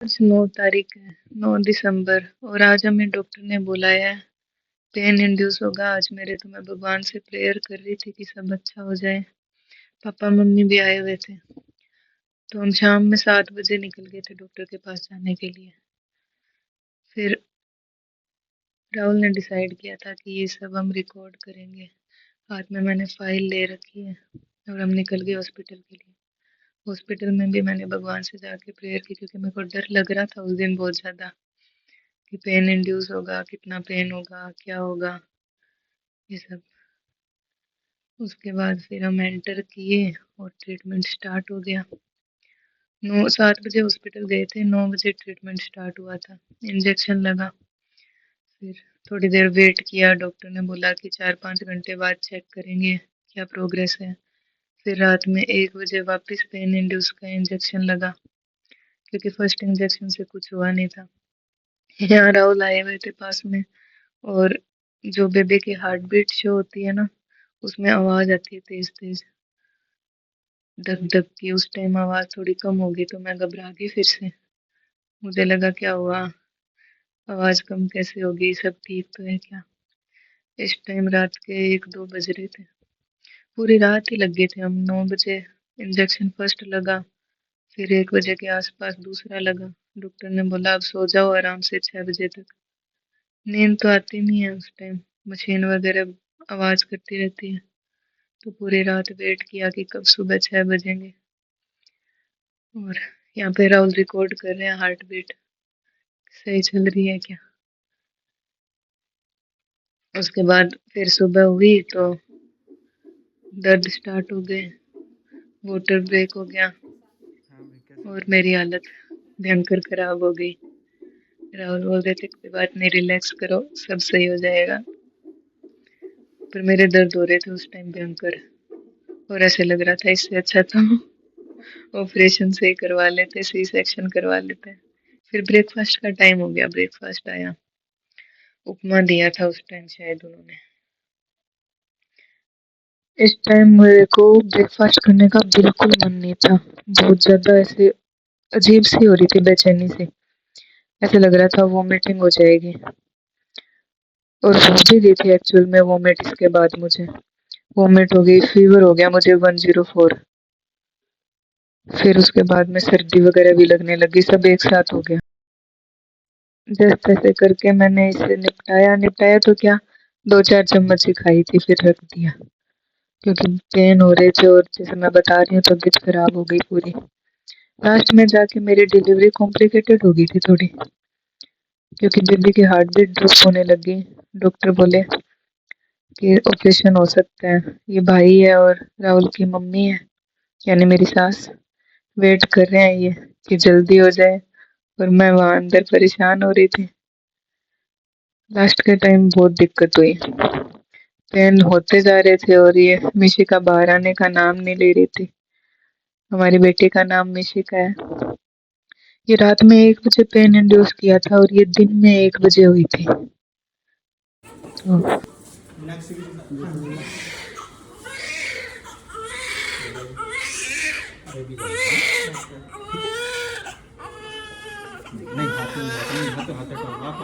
आज 9 तारीख है, 9 दिसंबर, और आज हमें डॉक्टर ने बुलाया है। पेन इंड्यूस होगा आज मेरे, तो मैं भगवान से प्रेयर कर रही थी कि सब अच्छा हो जाए। पापा मम्मी भी आए हुए थे, तो हम शाम में 7 बजे निकल गए थे डॉक्टर के पास जाने के लिए। फिर राहुल ने डिसाइड किया था कि ये सब हम रिकॉर्ड करेंगे। हाथ में मैंने फाइल ले रखी है और हम निकल गए हॉस्पिटल के लिए। हॉस्पिटल में भी मैंने भगवान से जाके प्रेयर की, क्योंकि मेरे को डर लग रहा था उस दिन बहुत ज़्यादा कि पेन इंड्यूस होगा, कितना पेन होगा, क्या होगा, ये सब। उसके बाद फिर हम एंटर किए और ट्रीटमेंट स्टार्ट हो गया। 7 बजे हॉस्पिटल गए थे, 9 बजे ट्रीटमेंट स्टार्ट हुआ था। इंजेक्शन लगा, फिर थोड़ी देर वेट किया। डॉक्टर ने बोला कि 4-5 घंटे बाद चेक करेंगे क्या प्रोग्रेस है। फिर रात में 1 बजे वापस पेन इंड्यूस का इंजेक्शन लगा, क्योंकि फर्स्ट इंजेक्शन से कुछ हुआ नहीं था। यहाँ राहुल आए हुए थे पास में, और जो बेबी की हार्ट बीट शो होती है ना, उसमें आवाज़ आती है तेज तेज, धक धक की। उस टाइम आवाज़ थोड़ी कम होगी तो मैं घबरा गई फिर से। मुझे लगा क्या हुआ, आवाज़ कम कैसे होगी, सब ठीक तो है क्या। इस टाइम रात के 1-2 बज रहे थे। पूरी रात ही लग गए थे हम। 9 बजे इंजेक्शन फर्स्ट लगा, फिर 1 बजे के आसपास दूसरा लगा। डॉक्टर ने बोला अब सो जाओ आराम से 6 बजे तक। नींद तो आती नहीं है उस टाइम, मशीन वगैरह आवाज़ करती रहती है। तो पूरी रात वेट किया कि कब सुबह 6 बजेंगे। और यहाँ पे राहुल रिकॉर्ड कर रहे हैं हार्ट बीट सही चल रही है क्या। उसके बाद फिर सुबह हुई तो दर्द स्टार्ट हो गए, वाटर ब्रेक हो गया और मेरी हालत भयंकर खराब हो गई। राहुल बोल रहे थे कोई बात नहीं, रिलैक्स करो, सब सही हो जाएगा। पर मेरे दर्द हो रहे थे उस टाइम भयंकर, और ऐसे लग रहा था इससे अच्छा तो ऑपरेशन से ही करवा लेते, सी सेक्शन करवा लेते। फिर ब्रेकफास्ट का टाइम हो गया, ब्रेकफास्ट आया। उपमा दिया था उस टाइम शायद उन्होंने। इस टाइम मेरे को ब्रेकफास्ट करने का बिल्कुल मन नहीं था। बहुत ज़्यादा ऐसे अजीब सी हो रही थी बेचैनी से, ऐसे लग रहा था वॉमिटिंग हो जाएगी। और हो भी गई थी एक्चुअल में वॉमिट। इसके बाद मुझे वॉमिट हो गई, फीवर हो गया मुझे 104। फिर उसके बाद में सर्दी वगैरह भी लगने लगी, सब एक साथ हो गया। जैसे तैसे करके मैंने इसे निपटाया। निपटाया तो क्या, 2-4 चम्मच ही खाई थी फिर रख दिया, क्योंकि पेन हो रहे थे और जैसे मैं बता रही हूँ तबीयत खराब हो गई पूरी। लास्ट में जाके मेरी डिलीवरी कॉम्प्लिकेटेड हो गई थी थोड़ी, क्योंकि बेबी की हार्ट बीट ड्रॉप होने लगी। डॉक्टर बोले कि ऑपरेशन हो सकता है। ये भाई है और राहुल की मम्मी है, यानी मेरी सास, वेट कर रहे हैं ये कि जल्दी हो जाए, और मैं वहाँ अंदर परेशान हो रही थी। लास्ट के टाइम बहुत दिक्कत हुई, पेन होते जा रहे थे और ये मिशिका बाहर आने का नाम नहीं ले रही थी। हमारी बेटी का नाम मिशिका है। ये रात में 1 बजे पेन इंड्यूस किया था और ये दिन में 1 बजे हुई थी। तो नहीं हाथ हाथ आप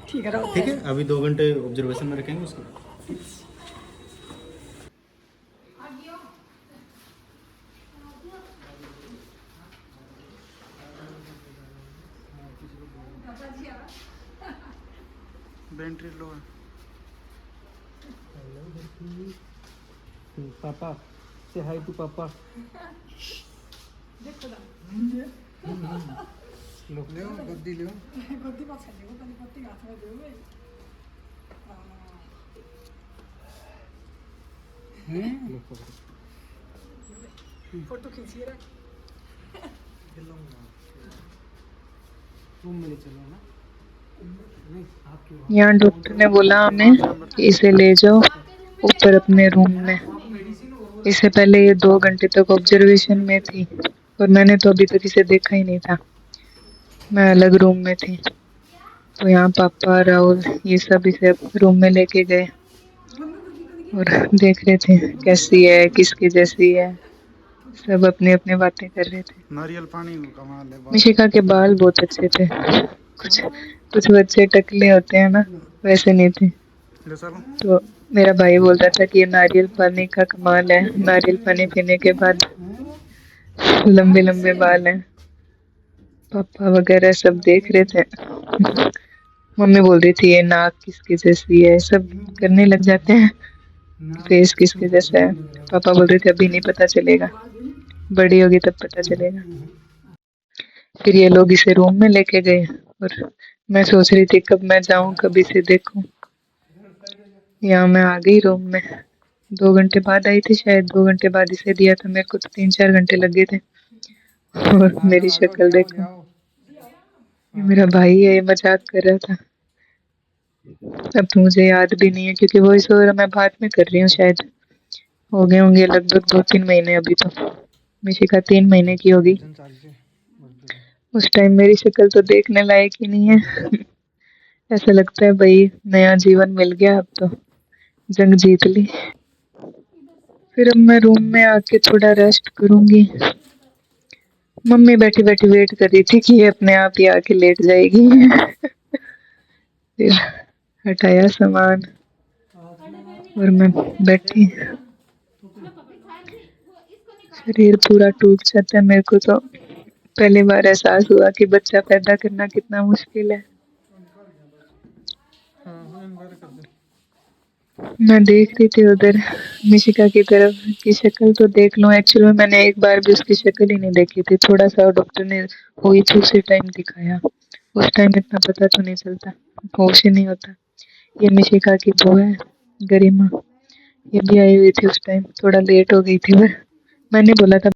ठीक है। अभी 2 घंटे ऑब्जर्वेशन में रखेंगे उसको। बैटरी लो है। पापा से हाय टू पापा। लो ले गद्दी ले गद्दी पास ले वो तनी पत्ती हाथ में दे में हैं फोटो खींचिए रे रूम में ले चलो ना। यहाँ डॉक्टर ने बोला हमें कि इसे ले जाओ ऊपर अपने रूम में। इससे पहले ये 2 घंटे तक ऑब्जर्वेशन में थी और मैंने तो अभी तक इसे देखा ही नहीं था, मैं अलग रूम में थी। तो यहाँ पापा राहुल ये सब इसे रूम में लेके गए और देख रहे थे कैसी है, किसकी जैसी है। सब अपने अपने बातें कर रहे थे। नारियल पानी को कमाल है बाल। मिशिका के बाल बहुत अच्छे थे। कुछ कुछ बच्चे टकले होते हैं ना, वैसे नहीं थे। ले चलो। तो मेरा भाई बोल रहा था कि ये नारियल पानी का कमाल है, नारियल पानी पीने के बाद लंबे लंबे बाल हैं। पापा वगैरह सब देख रहे थे। मम्मी बोल रही थी ये नाक किसके जैसी है, सब करने लग जाते हैं। फेस किसके जैसा है। पापा बोल रहे थे अभी नहीं पता चलेगा, बड़ी होगी तब पता चलेगा। फिर ये लोग इसे रूम में लेके गए और मैं सोच रही थी कब मैं जाऊं, कब इसे देखूं। यहाँ मैं आ गई रूम में। 2 घंटे बाद आई थी शायद, 2 घंटे बाद इसे दिया था। मेरे को तो 3-4 घंटे लगे थे। और मेरी शक्ल देखो, ये मेरा भाई है, ये मजाक कर रहा था। अब तो मुझे याद भी नहीं है क्योंकि वॉइस ओवर मैं बाद में कर रही हूँ शायद। हो गए होंगे लगभग 2-3 महीने अभी तो। मिशिका 3 महीने की होगी। उस टाइम मेरी शक्ल तो देखने लायक ही नहीं है। ऐसा लगता है भाई नया जीवन मिल गया, अब तो जंग जीत ली। फिर अब मैं रूम में आके थोड़ा रेस्ट करूंगी। मम्मी बैठी बैठी वेट कर रही थी कि ये अपने आप ही आके लेट जाएगी। फिर हटाया सामान और मैं बैठी। शरीर पूरा टूट जाता है मेरे को तो। पहली बार एहसास हुआ कि बच्चा पैदा करना कितना मुश्किल है। मैं देख रही थी उधर मिशिका की तरफ की शक्ल तो देख लूं। एक्चुअली में मैंने एक बार भी उसकी शक्ल ही नहीं देखी थी। थोड़ा सा डॉक्टर ने हुई थी उसी टाइम दिखाया। उस टाइम इतना पता तो नहीं चलता, होश ही नहीं होता। ये मिशिका की बहू है गरिमा, ये भी आई हुई थी उस टाइम। थोड़ा लेट हो गई थी। मैंने बोला था